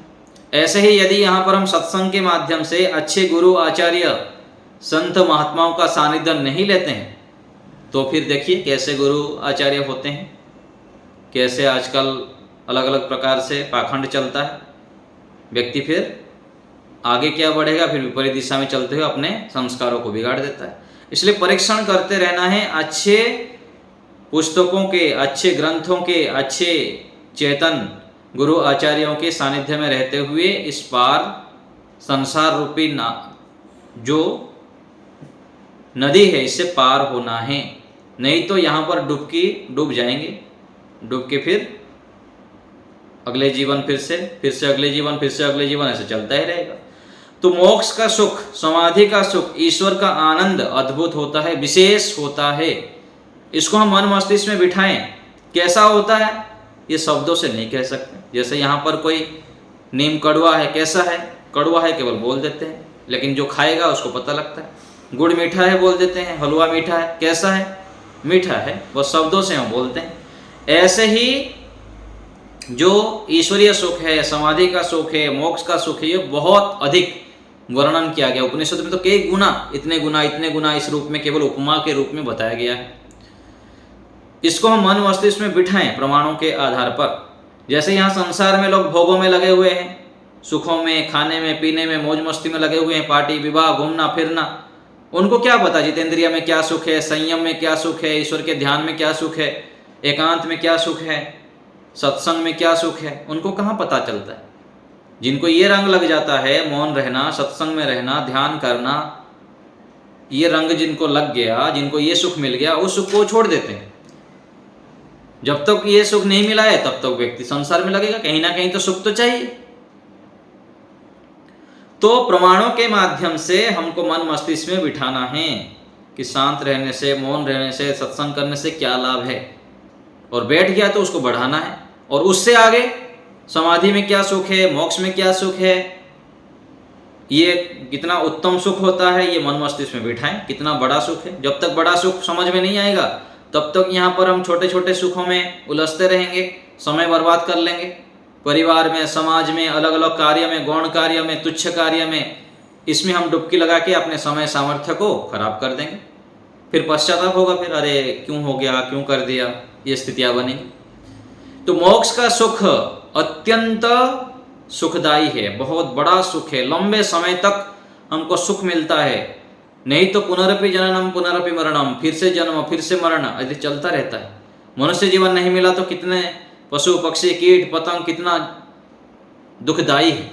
ऐसे ही यदि यहाँ पर हम सत्संग के माध्यम से अच्छे गुरु आचार्य संत महात्माओं का सानिध्य नहीं लेते हैं, तो फिर देखिए कैसे गुरु आचार्य होते हैं, कैसे आजकल अलग अलग प्रकार से पाखंड चलता है। व्यक्ति फिर आगे क्या बढ़ेगा, फिर विपरीत दिशा में चलते हुए अपने संस्कारों को बिगाड़ देता है। इसलिए परीक्षण करते रहना है, अच्छे पुस्तकों के, अच्छे ग्रंथों के, अच्छे चेतन गुरु आचार्यों के सानिध्य में रहते हुए इस पार संसार रूपी जो नदी है इससे पार होना है। नहीं तो यहाँ पर डूब जाएंगे, डूब के फिर अगले जीवन, फिर से अगले जीवन, फिर से अगले जीवन, ऐसे चलता ही रहेगा। तो मोक्ष का सुख, समाधि का सुख, ईश्वर का आनंद अद्भुत होता है, विशेष होता है। इसको हम मन मस्तिष्क में बिठाएं। कैसा होता है ये शब्दों से नहीं कह सकते। जैसे यहाँ पर कोई नीम कड़वा है, कैसा है, कड़वा है केवल बोल देते हैं, लेकिन जो खाएगा उसको पता लगता है। गुड़ मीठा है बोल देते हैं, हलवा मीठा है, कैसा है, मीठा है, वो शब्दों से हम बोलते हैं। ऐसे ही जो ईश्वरीय सुख है, समाधि का सुख है, मोक्ष का सुख है, ये बहुत अधिक वर्णन किया गया उपनिषद में। तो कई गुना, इतने गुना इस रूप में केवल उपमा के रूप में बताया गया है। इसको हम मन मस्तिष्क में बिठाएं प्रमाणों के आधार पर। जैसे यहाँ संसार में लोग भोगों में लगे हुए हैं, सुखों में, खाने में, पीने में, मौज मस्ती में लगे हुए हैं, पार्टी विवाह, घूमना फिरना। उनको क्या पता जितेंद्रिय में क्या सुख है, संयम में क्या सुख है, ईश्वर के ध्यान में क्या सुख है, एकांत में क्या सुख है, सत्संग में क्या सुख है, उनको कहाँ पता चलता है। जिनको ये रंग लग जाता है, मौन रहना, सत्संग में रहना, ध्यान करना, ये रंग जिनको लग गया, जिनको ये सुख मिल गया, उस सुख को छोड़ देते हैं। जब तक ये सुख नहीं मिला है तब तक व्यक्ति संसार में लगेगा, कहीं ना कहीं तो सुख तो चाहिए। तो प्रमाणों के माध्यम से हमको मन मस्तिष्क में बिठाना है कि शांत रहने से, मौन रहने से, सत्संग करने से क्या लाभ है, और बैठ गया तो उसको बढ़ाना है। और उससे आगे समाधि में क्या सुख है, मोक्ष में क्या सुख है, ये कितना उत्तम सुख होता है, ये मन मस्तिष्क में बिठाएं। कितना बड़ा सुख है, जब तक बड़ा सुख समझ में नहीं आएगा तब तक यहाँ पर हम छोटे छोटे सुखों में उलझते रहेंगे, समय बर्बाद कर लेंगे। परिवार में, समाज में, अलग अलग कार्य में, गौण कार्य में, तुच्छ कार्य में, इसमें हम डुबकी लगा के अपने समय सामर्थ्य को खराब कर देंगे। फिर पश्चाताप होगा, फिर अरे क्यों हो गया, क्यों कर दिया, ये स्थितियां बनेंगी। तो मोक्ष का सुख अत्यंत सुखदायी है, बहुत बड़ा सुख है, लंबे समय तक हमको सुख मिलता है। नहीं तो पुनरपि जननम पुनरपि मरणम, फिर से जन्म फिर से मरण, यदि चलता रहता है। मनुष्य जीवन नहीं मिला तो कितने पशु पक्षी कीट पतंग कितना दुखदायी है,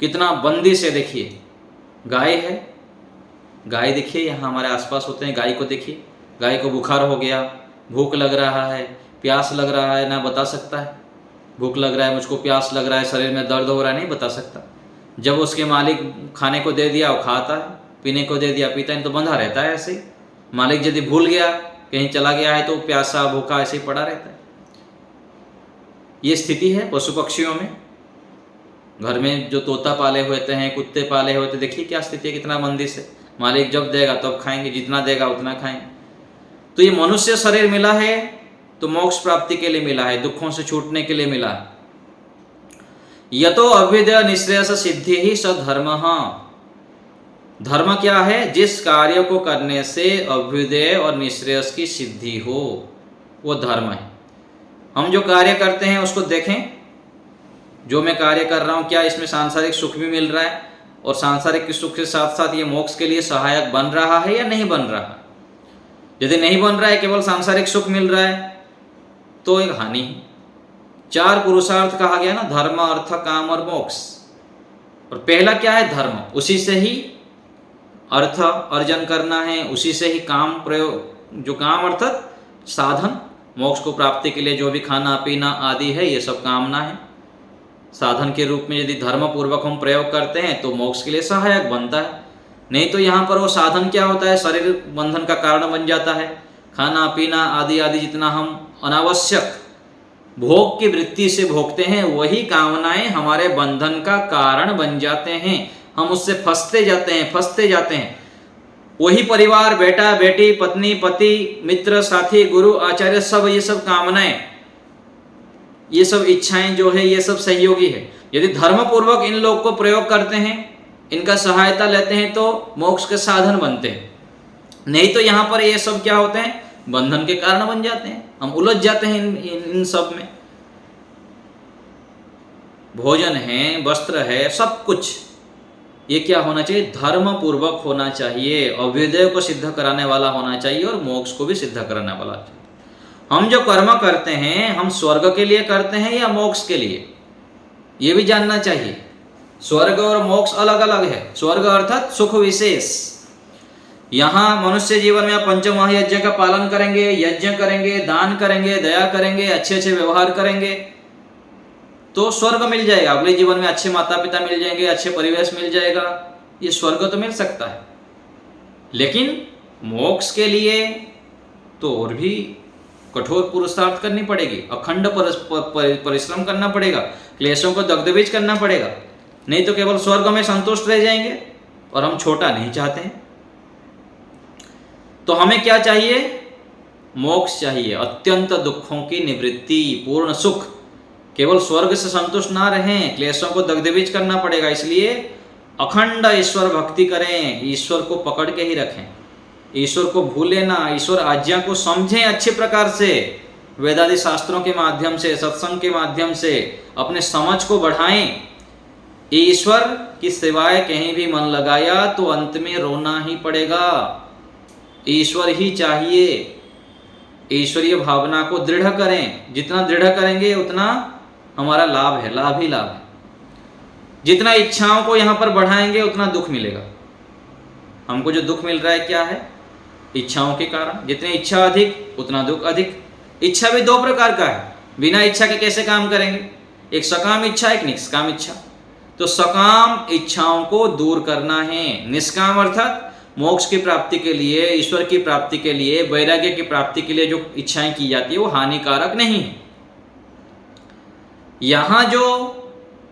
कितना बंदी से। देखिए गाय है, गाय देखिए यहाँ हमारे आसपास होते हैं, गाय को देखिए, गाय को बुखार हो गया, भूख लग रहा है, प्यास लग रहा है, ना बता सकता है भूख लग रहा है, मुझको प्यास लग रहा है, शरीर में दर्द हो रहा है, नहीं बता सकता। जब उसके मालिक खाने को दे दिया वो खाता है, पीने को दे दिया पीता है, तो बंधा रहता है ऐसे ही। मालिक यदि भूल गया, कहीं चला गया है तो प्यासा भूखा ऐसे ही पड़ा रहता है। ये स्थिति है पशु पक्षियों में। घर में जो तोता पाले होते हैं, कुत्ते पाले होते, देखिए क्या स्थिति है, कितना मंदी से। मालिक जब देगा तब खाएंगे, जितना देगा उतना खाएंगे। तो ये मनुष्य शरीर मिला है तो मोक्ष प्राप्ति के लिए मिला है, दुखों से छूटने के लिए मिला है। यतो अभ्युदय निःश्रेयस सिद्धि ही सधर्म। धर्म क्या है? जिस कार्य को करने से अभ्युदय और निःश्रेयस की सिद्धि हो, वो धर्म है। हम जो कार्य करते हैं उसको देखें, जो मैं कार्य कर रहा हूँ क्या इसमें सांसारिक सुख भी मिल रहा है, और सांसारिक सुख के साथ साथ ये मोक्ष के लिए सहायक बन रहा है या नहीं बन रहा है। यदि नहीं बन रहा है, केवल सांसारिक सुख मिल रहा है, तो एक हानि है। 4 पुरुषार्थ कहा गया ना, धर्म अर्थ काम और मोक्ष। और पहला क्या है? धर्म। उसी से ही अर्थ अर्जन करना है, उसी से ही काम प्रयोग, जो काम अर्थात साधन, मोक्ष को प्राप्ति के लिए जो भी खाना पीना आदि है, ये सब कामना है। साधन के रूप में यदि धर्म पूर्वक हम प्रयोग करते हैं तो मोक्ष के लिए सहायक बनता है। नहीं तो यहाँ पर वो साधन क्या होता है? शरीर बंधन का कारण बन जाता है। खाना पीना आदि आदि जितना हम अनावश्यक भोग की वृत्ति से भोगते हैं, वही कामनाएं हमारे बंधन का कारण बन जाते हैं। हम उससे फंसते जाते हैं। वही परिवार, बेटा बेटी, पत्नी पति, मित्र साथी, गुरु आचार्य, सब ये सब कामनाएं, ये सब इच्छाएं जो है, ये सब सहयोगी है। यदि धर्म पूर्वक इन लोग को प्रयोग करते हैं, इनका सहायता लेते हैं, तो मोक्ष के साधन बनते हैं। नहीं तो यहाँ पर ये सब क्या होते हैं? बंधन के कारण बन जाते हैं। हम उलझ जाते हैं इन सब में। भोजन है, वस्त्र है, सब कुछ ये क्या होना चाहिए? धर्म पूर्वक होना चाहिए, अभ्युदय को सिद्ध कराने वाला होना चाहिए और मोक्ष को भी सिद्ध कराने वाला चाहिए। हम जो कर्म करते हैं, हम स्वर्ग के लिए करते हैं या मोक्ष के लिए, ये भी जानना चाहिए। स्वर्ग और मोक्ष अलग अलग है। स्वर्ग अर्थात सुख विशेष। यहाँ मनुष्य जीवन में आप पंचमहायज्ञ का पालन करेंगे, यज्ञ करेंगे, दान करेंगे, दया करेंगे, अच्छे अच्छे व्यवहार करेंगे, तो स्वर्ग मिल जाएगा। अगले जीवन में अच्छे माता पिता मिल जाएंगे, अच्छे परिवेश मिल जाएगा, ये स्वर्ग तो मिल सकता है। लेकिन मोक्ष के लिए तो और भी कठोर पुरुषार्थ करनी पड़ेगी, अखंड परिश्रम करना पड़ेगा, क्लेशों को दग्धबीज करना पड़ेगा। नहीं तो केवल स्वर्ग में संतुष्ट रह जाएंगे, और हम छोटा नहीं चाहते हैं। तो हमें क्या चाहिए? मोक्ष चाहिए, अत्यंत दुखों की निवृत्ति, पूर्ण सुख। केवल स्वर्ग से संतुष्ट ना रहें, क्लेशों को दग्धबीज करना पड़ेगा। इसलिए अखंड ईश्वर भक्ति करें, ईश्वर को पकड़ के ही रखें, ईश्वर को भूलें ना, ईश्वर आज्ञा को समझें अच्छे प्रकार से, वेदादि शास्त्रों के माध्यम से, सत्संग के माध्यम से अपने समझ को बढ़ाएं। ईश्वर की सेवाएं कहीं भी मन लगाया तो अंत में रोना ही पड़ेगा। ईश्वर ही चाहिए। ईश्वरीय भावना को दृढ़ करें, जितना दृढ़ करेंगे उतना हमारा लाभ है, लाभ ही लाभ है। जितना इच्छाओं को यहाँ पर बढ़ाएंगे उतना दुख मिलेगा। हमको जो दुख मिल रहा है क्या है? इच्छाओं के कारण। जितनी इच्छा अधिक उतना दुख अधिक। इच्छा भी दो प्रकार का है, बिना इच्छा के कैसे काम करेंगे? एक सकाम इच्छा, एक निष्काम इच्छा। तो सकाम इच्छाओं को दूर करना है, निष्काम अर्थात मोक्ष की प्राप्ति के लिए, ईश्वर की प्राप्ति के लिए, वैराग्य की प्राप्ति के लिए जो इच्छाएं की जाती है वो हानिकारक नहीं है। यहाँ जो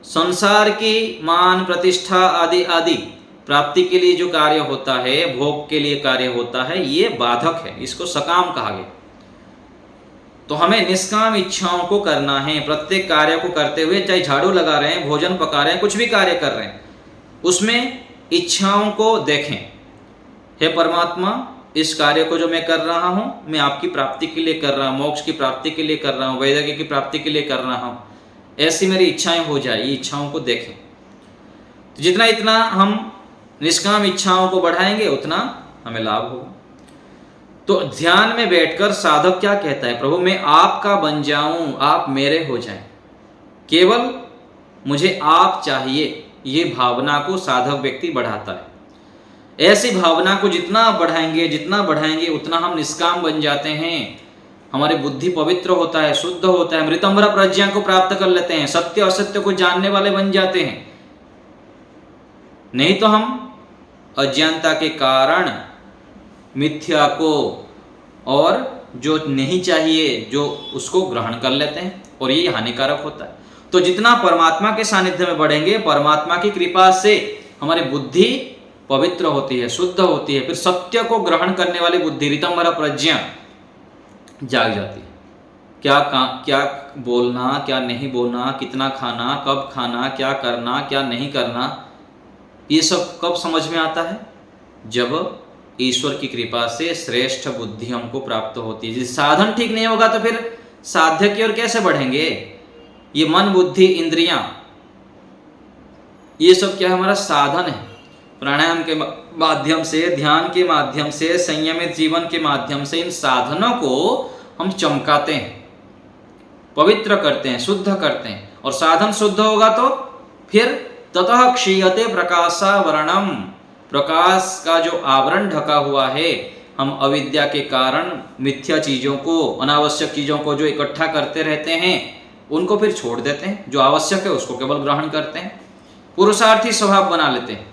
संसार की मान प्रतिष्ठा आदि आदि प्राप्ति के लिए जो कार्य होता है, भोग के लिए कार्य होता है, ये बाधक है, इसको सकाम कहा गया। तो हमें निष्काम इच्छाओं को करना है। प्रत्येक कार्य को करते हुए, चाहे झाड़ू लगा रहे हैं, भोजन पका रहे हैं, कुछ भी कार्य कर रहे हैं, उसमें इच्छाओं को देखें। हे परमात्मा, इस कार्य को जो मैं कर रहा हूँ, मैं आपकी प्राप्ति के लिए कर रहा हूँ, मोक्ष की प्राप्ति के लिए कर रहा हूँ, वैराग्य की प्राप्ति के लिए कर रहा हूँ, ऐसी मेरी इच्छाएं हो जाए, ये इच्छाओं को देखें। तो जितना इतना हम निष्काम इच्छाओं को बढ़ाएंगे उतना हमें लाभ होगा। तो ध्यान में बैठकर साधक क्या कहता है? प्रभु मैं आपका बन जाऊं, आप मेरे हो जाएं, केवल मुझे आप चाहिए, ये भावना को साधक व्यक्ति बढ़ाता है। ऐसी भावना को जितना बढ़ाएंगे उतना हम निष्काम बन जाते हैं। हमारी बुद्धि पवित्र होता है, शुद्ध होता है, मृतंभरा प्रज्ञा को प्राप्त कर लेते हैं, सत्य असत्य को जानने वाले बन जाते हैं। नहीं तो हम अज्ञानता के कारण मिथ्या को और जो नहीं चाहिए जो उसको ग्रहण कर लेते हैं, और ये हानिकारक होता है। तो जितना परमात्मा के सानिध्य में बढ़ेंगे, परमात्मा की कृपा से हमारी बुद्धि पवित्र होती है, शुद्ध होती है, फिर सत्य को ग्रहण करने वाली बुद्धि, ऋतंभरा प्रज्ञा जाग जाती है। क्या बोलना, क्या नहीं बोलना, कितना खाना, कब खाना, क्या करना, क्या नहीं करना, ये सब कब समझ में आता है? जब ईश्वर की कृपा से श्रेष्ठ बुद्धि हमको प्राप्त होती है। जिस साधन ठीक नहीं होगा तो फिर साध्य की ओर कैसे बढ़ेंगे? ये मन, बुद्धि, इंद्रियां, ये सब क्या हमारा साधन है। प्राणायाम के माध्यम से, ध्यान के माध्यम से, संयमित जीवन के माध्यम से इन साधनों को हम चमकाते हैं, पवित्र करते हैं, शुद्ध करते हैं। और साधन शुद्ध होगा तो फिर ततः क्षीयते प्रकाशावरणम, प्रकाश का जो आवरण ढका हुआ है, हम अविद्या के कारण मिथ्या चीज़ों को, अनावश्यक चीज़ों को जो इकट्ठा करते रहते हैं, उनको फिर छोड़ देते हैं। जो आवश्यक है उसको केवल ग्रहण करते हैं। पुरुषार्थी स्वभाव बना लेते हैं,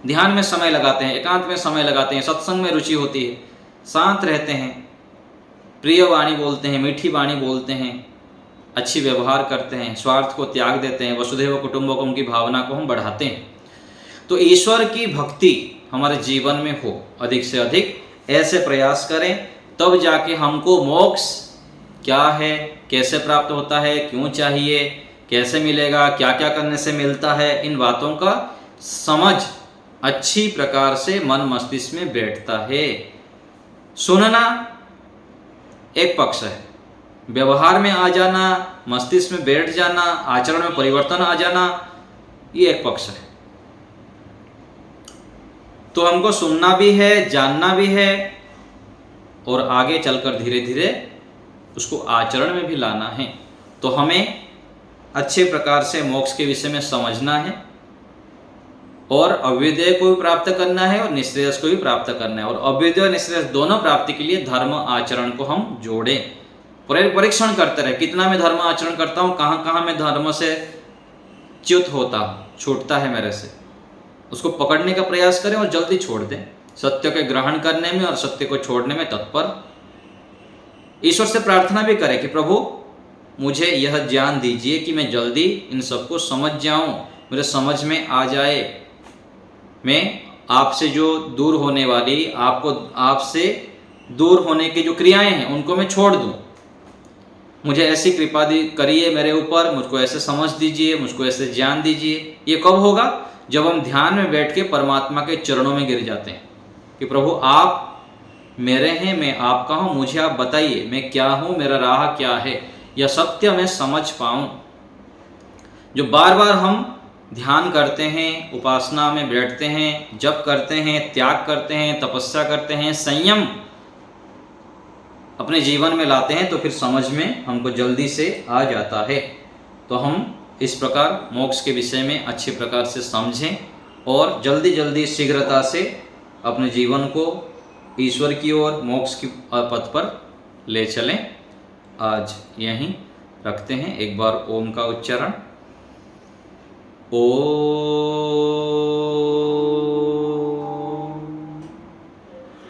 ध्यान में समय लगाते हैं, एकांत में समय लगाते हैं, सत्संग में रुचि होती है, शांत रहते हैं, प्रिय वाणी बोलते हैं, मीठी वाणी बोलते हैं, अच्छी व्यवहार करते हैं, स्वार्थ को त्याग देते हैं, वसुधैव कुटुंबकम की भावना को हम बढ़ाते हैं। तो ईश्वर की भक्ति हमारे जीवन में हो अधिक से अधिक, ऐसे प्रयास करें, तब जाके हमको मोक्ष क्या है, कैसे प्राप्त होता है, क्यों चाहिए, कैसे मिलेगा, क्या क्या करने से मिलता है, इन बातों का समझ अच्छी प्रकार से मन मस्तिष्क में बैठता है। सुनना एक पक्ष है, व्यवहार में आ जाना, मस्तिष्क में बैठ जाना, आचरण में परिवर्तन आ जाना, ये एक पक्ष है। तो हमको सुनना भी है, जानना भी है, और आगे चलकर धीरे धीरे उसको आचरण में भी लाना है। तो हमें अच्छे प्रकार से मोक्ष के विषय में समझना है, और अभ्युदय को भी प्राप्त करना है, और निःश्रेयस को भी प्राप्त करना है। और अभ्युदय और निःश्रेयस दोनों प्राप्ति के लिए धर्म आचरण को हम जोड़ें, परीक्षण करते रहे, कितना मैं धर्म आचरण करता हूँ, कहाँ कहाँ मैं धर्म से च्युत होता हूँ, छूटता है मेरे से, उसको पकड़ने का प्रयास करें और जल्दी छोड़ दें। सत्य के ग्रहण करने में और सत्य को छोड़ने में तत्पर। ईश्वर से प्रार्थना भी करें कि प्रभु मुझे यह ज्ञान दीजिए कि मैं जल्दी इन सबको समझ जाऊं, मेरे समझ में आ जाए, मैं आपसे जो दूर होने वाली, आपसे दूर होने की जो क्रियाएं हैं उनको मैं छोड़ दूं। मुझे ऐसी कृपा करिए मेरे ऊपर, मुझको ऐसे समझ दीजिए, मुझको ऐसे ज्ञान दीजिए। ये कब होगा? जब हम ध्यान में बैठ के परमात्मा के चरणों में गिर जाते हैं कि प्रभु आप मेरे हैं, मैं आपका हूँ, मुझे आप बताइए मैं क्या हूँ, मेरा राह क्या है, यह सत्य मैं समझ पाऊँ। जो बार बार हम ध्यान करते हैं, उपासना में बैठते हैं, जप करते हैं, त्याग करते हैं, तपस्या करते हैं, संयम अपने जीवन में लाते हैं, तो फिर समझ में हमको जल्दी से आ जाता है। तो हम इस प्रकार मोक्ष के विषय में अच्छे प्रकार से समझें और जल्दी जल्दी शीघ्रता से अपने जीवन को ईश्वर की ओर, मोक्ष की पथ पर ले चलें। आज यहीं रखते हैं। एक बार ओम का उच्चारण। ओ